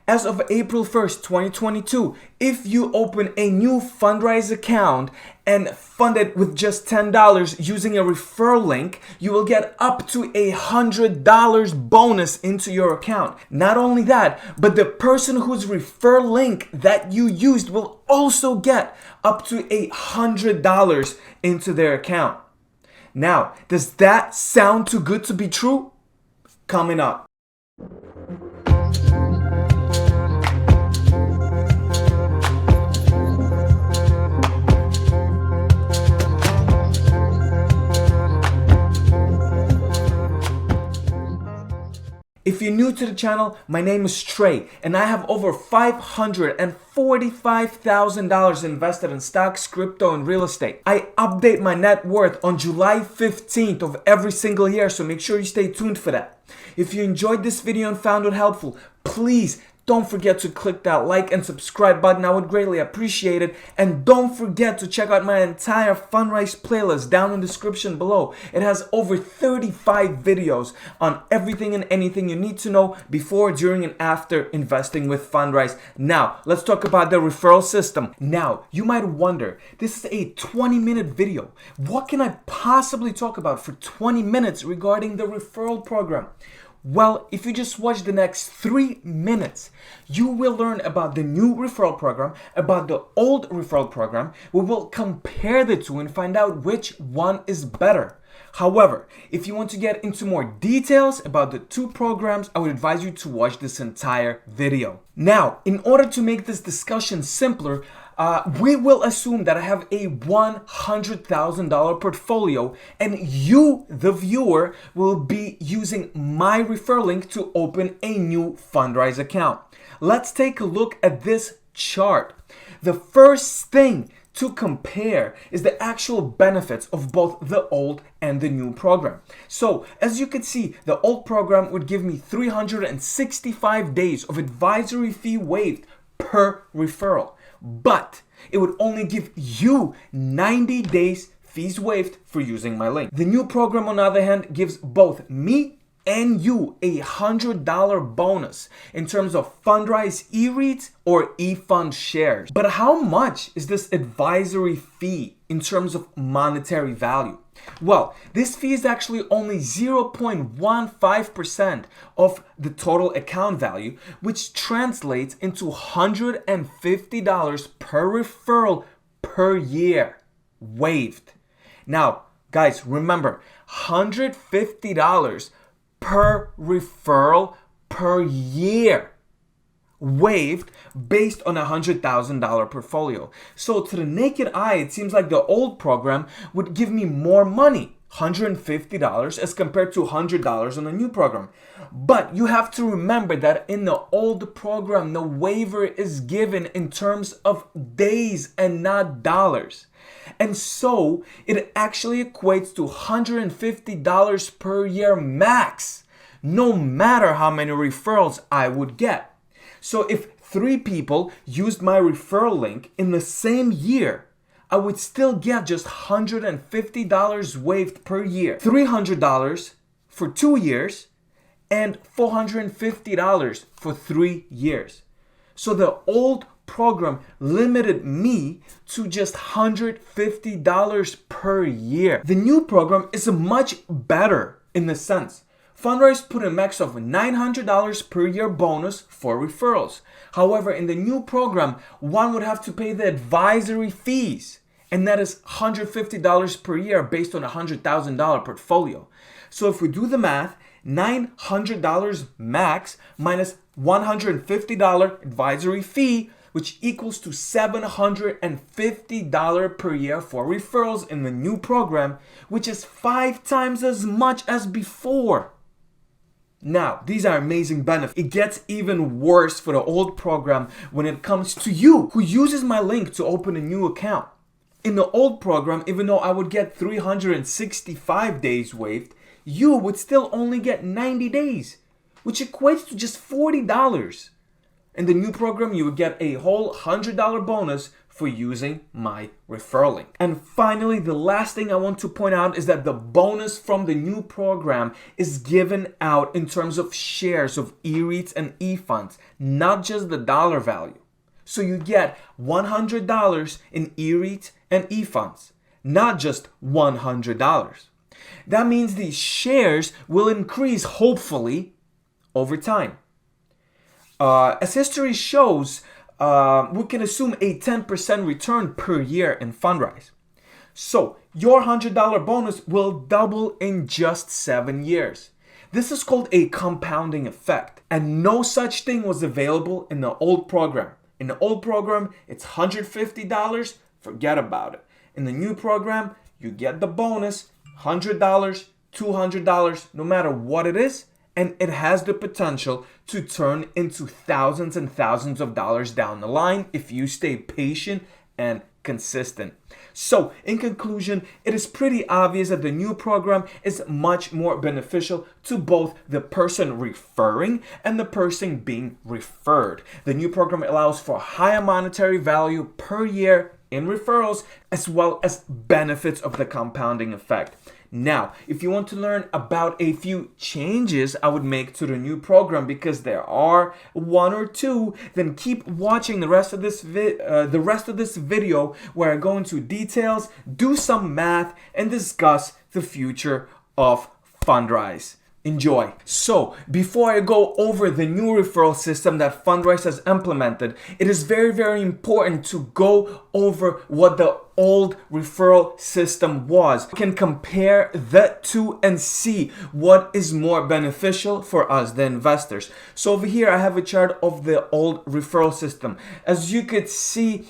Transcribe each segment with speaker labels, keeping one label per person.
Speaker 1: As of April 1st, 2022, if you open a new Fundrise account and fund it with just $10 using a referral link, you will get up to $100 bonus into your account. Not only that, but the person whose referral link that you used will also get up to $100 into their account. Now, does that sound too good to be true? Coming up. If you're new to the channel, my name is Trey, and I have over $545,000 invested in stocks, crypto, and real estate. I update my net worth on July 15th of every single year, so make sure you stay tuned for that. If you enjoyed this video and found it helpful, please don't forget to click that like and subscribe button. I would greatly appreciate it. And don't forget to check out my entire Fundrise playlist down in the description below. It has over 35 videos on everything and anything you need to know before, during, and after investing with Fundrise. Now, let's talk about the referral system. Now, you might wonder, this is a 20-minute video. What can I possibly talk about for 20 minutes regarding the referral program? Well, if you just watch the next 3 minutes, you will learn about the new referral program, about the old referral program. We will compare the two and find out which one is better. However, if you want to get into more details about the two programs, I would advise you to watch this entire video. Now, in order to make this discussion simpler, we will assume that I have a $100,000 portfolio and you, the viewer, will be using my referral link to open a new Fundrise account. Let's take a look at this chart. The first thing to compare is the actual benefits of both the old and the new program. So, as you can see, the old program would give me 365 days of advisory fee waived per referral. But it would only give you 90 days fees waived for using my link. The new program, on the other hand, gives both me and you $100 bonus in terms of Fundrise e-REITs or e-fund shares. But how much is this advisory fee in terms of monetary value? Well, this fee is actually only 0.15% of the total account value, which translates into $150 per referral per year waived. Now, guys, remember, $150 per referral per year waived based on a $100,000 portfolio. So to the naked eye, it seems like the old program would give me more money, $150 as compared to $100 on the new program. But you have to remember that in the old program, the waiver is given in terms of days and not dollars. And so it actually equates to $150 per year max, no matter how many referrals I would get. So if 3 people used my referral link in the same year, I would still get just $150 waived per year, $300 for 2 years, and $450 for 3 years. So the old program limited me to just $150 per year. The new program is much better in the sense Fundrise put a max of $900 per year bonus for referrals. However, in the new program, one would have to pay the advisory fees, and that is $150 per year based on a $100,000 portfolio. So if we do the math, $900 max minus $150 advisory fee, which equals to $750 per year for referrals in the new program, which is 5 times as much as before. Now, these are amazing benefits. It gets even worse for the old program when it comes to you who uses my link to open a new account. In the old program, even though I would get 365 days waived, you would still only get 90 days, which equates to just $40. In the new program, you would get a whole $100 bonus for using my referral link. And finally, the last thing I want to point out is that the bonus from the new program is given out in terms of shares of e-REITs and e-funds, not just the dollar value. So you get $100 in e-REITs and e-funds, not just $100. That means these shares will increase, hopefully, over time. As history shows, we can assume a 10% return per year in Fundrise. So your $100 bonus will double in just 7 years. This is called a compounding effect, and no such thing was available in the old program. In the old program, it's $150, forget about it. In the new program, you get the bonus, $100, $200, no matter what it is, and it has the potential to turn into thousands and thousands of dollars down the line if you stay patient and consistent. So, in conclusion, it is pretty obvious that the new program is much more beneficial to both the person referring and the person being referred. The new program allows for higher monetary value per year in referrals, as well as benefits of the compounding effect. Now, if you want to learn about a few changes I would make to the new program, because there are one or two, then keep watching the rest of this video where I go into details, do some math, and discuss the future of Fundrise. Enjoy. So, before I go over the new referral system that Fundrise has implemented, it is very, very important to go over what the old referral system was. We can compare the two and see what is more beneficial for us, the investors. So over here, I have a chart of the old referral system. As you could see,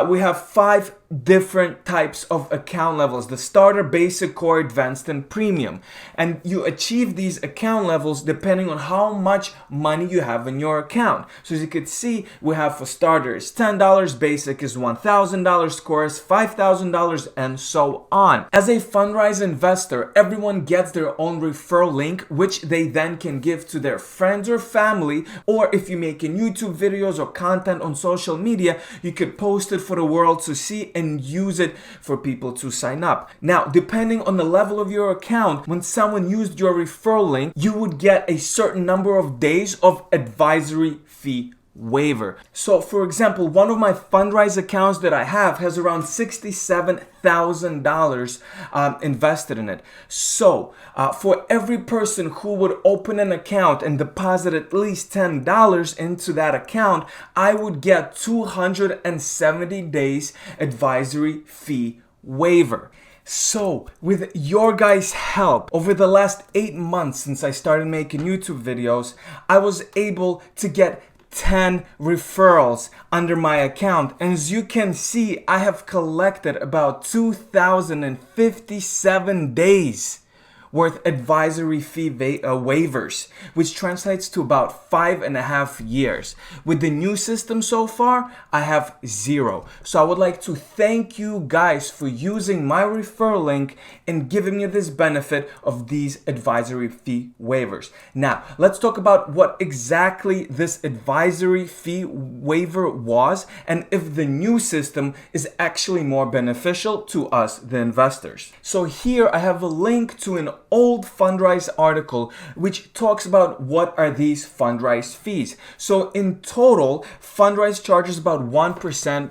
Speaker 1: we have 5 different types of account levels: the starter, basic, core, advanced, and premium. And you achieve these account levels depending on how much money you have in your account. So as you can see, we have for starters $10, basic is $1,000, core is $5,000, and so on. As a Fundrise investor, everyone gets their own referral link, which they then can give to their friends or family, or if you're making YouTube videos or content on social media, you could post it for the world to see and use it for people to sign up. Now, depending on the level of your account, when someone used your referral link, you would get a certain number of days of advisory fee waiver. So for example, one of my Fundrise accounts that I have has around $67,000 invested in it. So for every person who would open an account and deposit at least $10 into that account, I would get 270 days advisory fee waiver. So, with your guys' help, over the last 8 months since I started making YouTube videos, I was able to get 10 referrals under my account, and as you can see, I have collected about 2,057 days worth advisory fee waivers, which translates to about 5.5 years. With the new system so far, I have 0. So I would like to thank you guys for using my referral link and giving me this benefit of these advisory fee waivers. Now, let's talk about what exactly this advisory fee waiver was and if the new system is actually more beneficial to us, the investors. So here I have a link to an old Fundrise article which talks about what are these Fundrise fees. So in total, Fundrise charges about 1%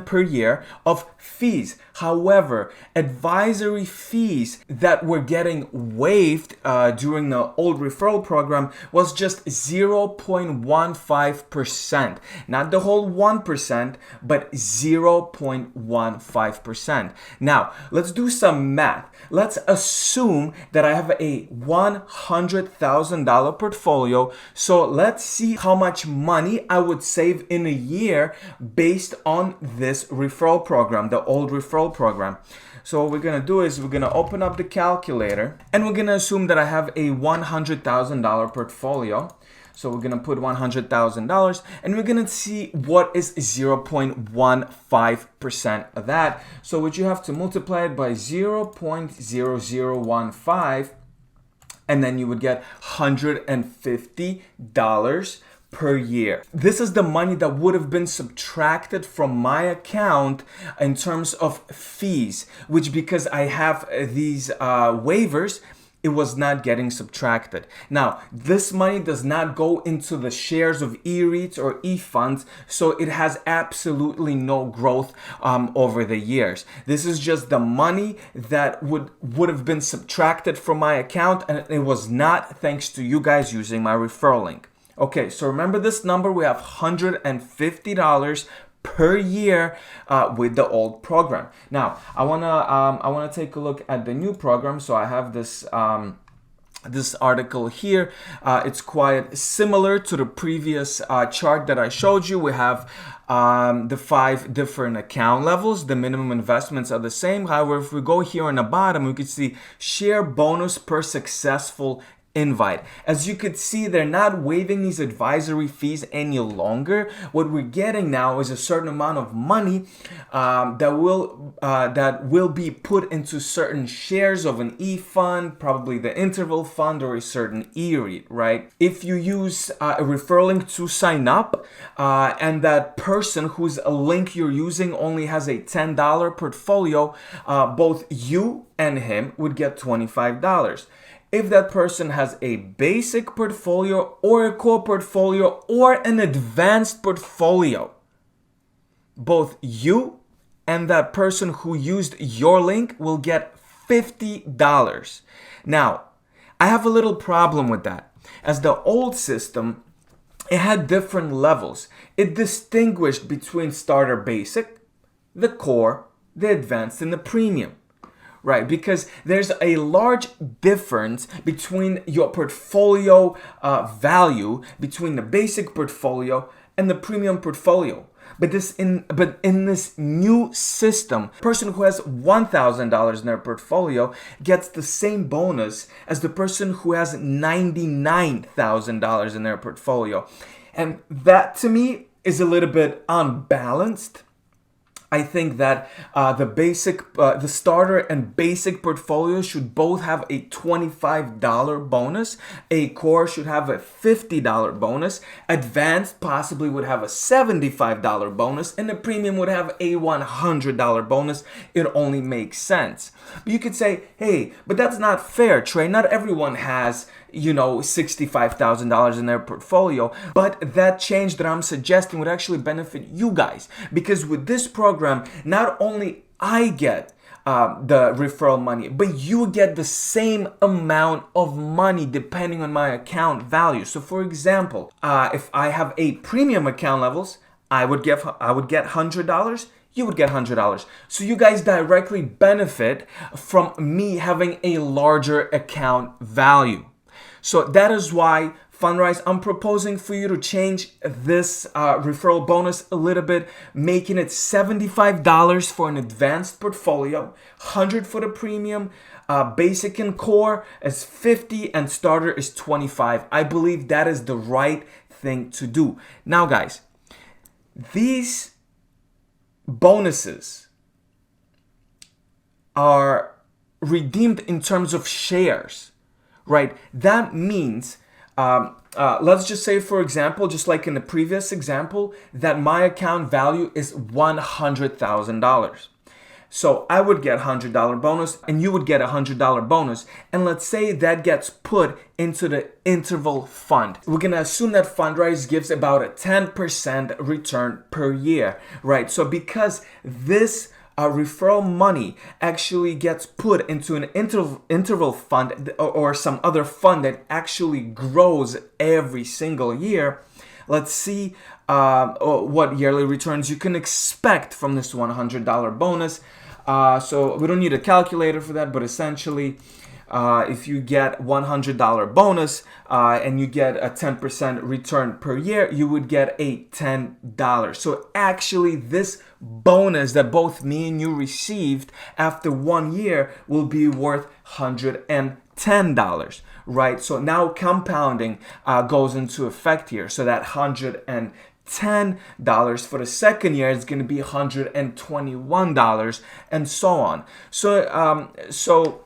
Speaker 1: per year of fees. However, advisory fees that were getting waived during the old referral program was just 0.15%. Not the whole 1%, but 0.15%. Now, let's do some math. Let's assume that I have a $100,000 portfolio. So let's see how much money I would save in a year based on this referral program, the old referral program. So what we're going to do is we're going to open up the calculator and we're going to assume that I have a $100,000 portfolio. So we're going to put $100,000 and we're going to see what is 0.15% of that. So what you have to multiply it by 0.0015, and then you would get $150 per year. This is the money that would have been subtracted from my account in terms of fees, which because I have these waivers, it was not getting subtracted. Now, this money does not go into the shares of e-REITs or e-funds, so it has absolutely no growth over the years. This is just the money that would have been subtracted from my account, and it was not thanks to you guys using my referral link. Okay, so remember this number, we have $150 per year with the old program. Now, I wanna take a look at the new program. So I have this this article here. It's quite similar to the previous chart that I showed you. We have the 5 different account levels. The minimum investments are the same. However, if we go here on the bottom, we can see share bonus per successful invite. As you could see, they're not waiving these advisory fees any longer. What we're getting now is a certain amount of money that will be put into certain shares of an e-fund, probably the interval fund or a certain e-REIT, right? If you use a referral link to sign up and that person whose link you're using only has a $10 portfolio, both you and him would get $25. If that person has a basic portfolio or a core portfolio or an advanced portfolio, both you and that person who used your link will get $50. Now, I have a little problem with that. As the old system, it had different levels. It distinguished between starter basic, the core, the advanced, and the premium. Right, because there's a large difference between your portfolio value between the basic portfolio and the premium portfolio. But in this new system, a person who has $1,000 in their portfolio gets the same bonus as the person who has $99,000 in their portfolio. And that to me is a little bit unbalanced. I think that the starter and basic portfolio should both have a $25 bonus. A core should have a $50 bonus. Advanced possibly would have a $75 bonus, and the premium would have a $100 bonus. It only makes sense. But you could say, hey, but that's not fair, Trey. Not everyone has, $65,000 in their portfolio. But that change that I'm suggesting would actually benefit you guys, because with this program, not only I get the referral money, but you get the same amount of money depending on my account value. So for example, if I have a premium account levels, I would get $100. You would get $100. So you guys directly benefit from me having a larger account value. So that is why, Fundrise, I'm proposing for you to change this referral bonus a little bit, making it $75 for an advanced portfolio, $100 for the premium, basic and core is $50, and starter is $25. I believe that is the right thing to do. Now, guys, these bonuses are redeemed in terms of shares. Right, that means, let's just say, for example, just like in the previous example, that my account value is $100,000. So I would get $100 bonus and you would get $100 bonus. And let's say that gets put into the interval fund. We're going to assume that Fundrise gives about a 10% return per year, right? So because this referral money actually gets put into an interval fund or some other fund that actually grows every single year, let's see what yearly returns you can expect from this $100 bonus. So we don't need a calculator for that, but essentially, if you get $100 bonus and you get a 10% return per year, you would get a $10. So actually this bonus that both me and you received after 1 year will be worth $110, right? So now compounding goes into effect here. So that $110 for the second year is going to be $121 and so on. So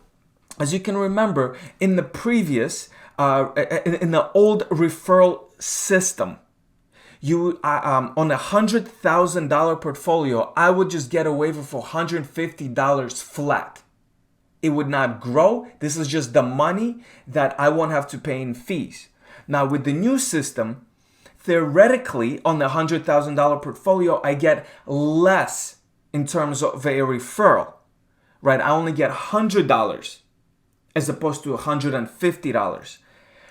Speaker 1: as you can remember, in the previous, in the old referral system, on a $100,000 portfolio, I would just get a waiver for $150 flat. It would not grow. This is just the money that I won't have to pay in fees. Now with the new system, theoretically on the $100,000 portfolio, I get less in terms of a referral, right? I only get $100 as opposed to $150.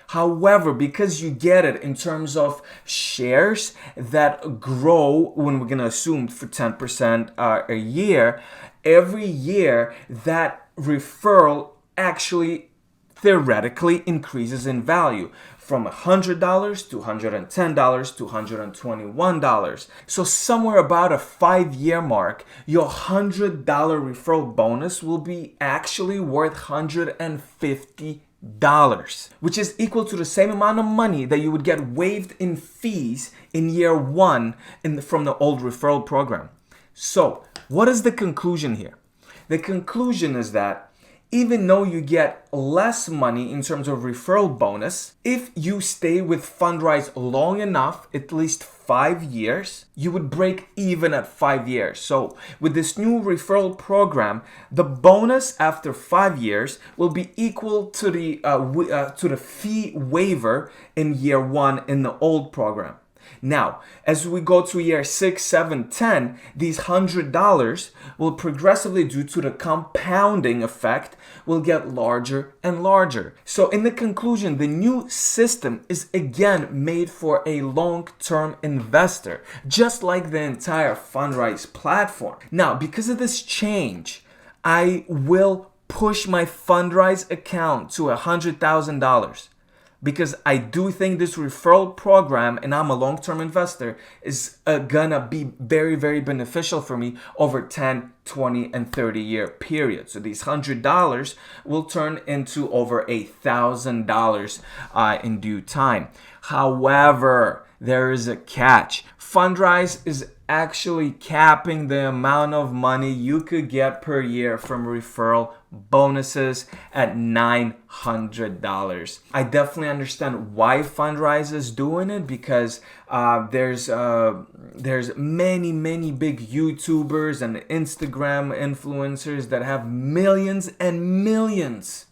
Speaker 1: However, because you get it in terms of shares that grow, when we're going to assume for 10% a year, every year that referral actually theoretically increases in value from $100 to $110 to $121. So somewhere about a 5-year mark, your $100 referral bonus will be actually worth $150, which is equal to the same amount of money that you would get waived in fees in year 1 from the old referral program. So what is the conclusion here? The conclusion is that even though you get less money in terms of referral bonus, if you stay with Fundrise long enough, at least 5 years, you would break even at 5 years. So with this new referral program, the bonus after 5 years will be equal to the fee waiver in year 1 in the old program. Now, as we go to year 6, 7, 10, these $100 will progressively, due to the compounding effect, will get larger and larger. So in the conclusion, the new system is again made for a long-term investor, just like the entire Fundrise platform. Now, because of this change, I will push my Fundrise account to $100,000. Because I do think this referral program, and I'm a long-term investor, is gonna be very, very beneficial for me over 10, 20, and 30-year period. So these $100 will turn into over $1,000 in due time. However, there is a catch. Fundrise is actually capping the amount of money you could get per year from referral bonuses at $900. I definitely understand why Fundrise is doing it, because there's many big YouTubers and Instagram influencers that have millions and millions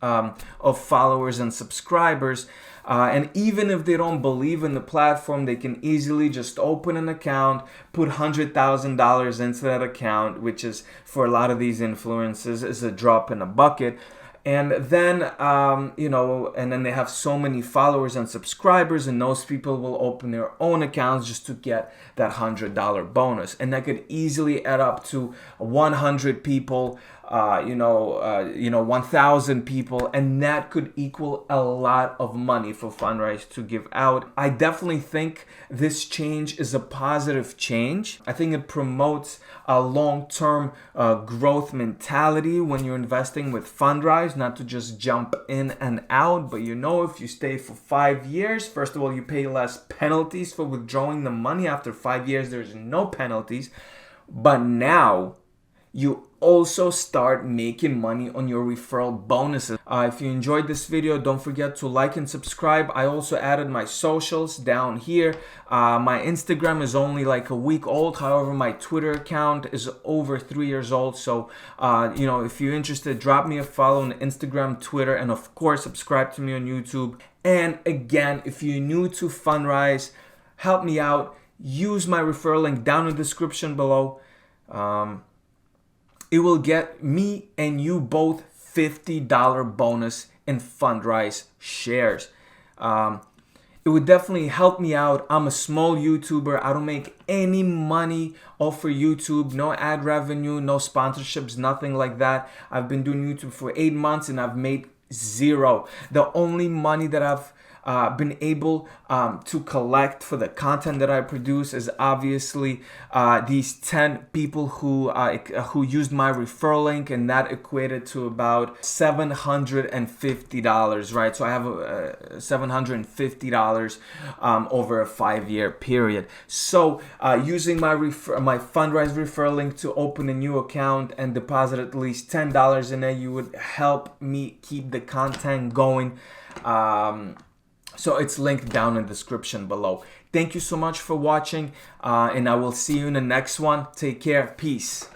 Speaker 1: of followers and subscribers. And even if they don't believe in the platform, they can easily just open an account, put $100,000 into that account, which is, for a lot of these influencers, is a drop in a bucket. And then, and then they have so many followers and subscribers, and those people will open their own accounts just to get that $100 bonus. And that could easily add up to 100 people, 1,000 people, and that could equal a lot of money for Fundrise to give out. I definitely think this change is a positive change. I think it promotes a long-term growth mentality when you're investing with Fundrise, not to just jump in and out, but if you stay for 5 years, first of all, you pay less penalties for withdrawing the money. After 5 years, there's no penalties, but now you also start making money on your referral bonuses. If you enjoyed this video, don't forget to like and subscribe. I also added my socials down here. My Instagram is only like a week old. However, my Twitter account is over 3 years old. So, if you're interested, drop me a follow on Instagram, Twitter, and of course, subscribe to me on YouTube. And again, if you're new to Fundrise, help me out. Use my referral link down in the description below. It will get me and you both $50 bonus in Fundrise shares. It would definitely help me out. I'm a small YouTuber. I don't make any money off of YouTube. No ad revenue, no sponsorships, nothing like that. I've been doing YouTube for 8 months and I've made zero. The only money that I've been able to collect for the content that I produce is obviously these 10 people who used my referral link, and that equated to about $750, right? So I have $750 over a 5-year period. So using my Fundrise referral link to open a new account and deposit at least $10 in it, you would help me keep the content going. So it's linked down in the description below. Thank you so much for watching, and I will see you in the next one. Take care. Peace.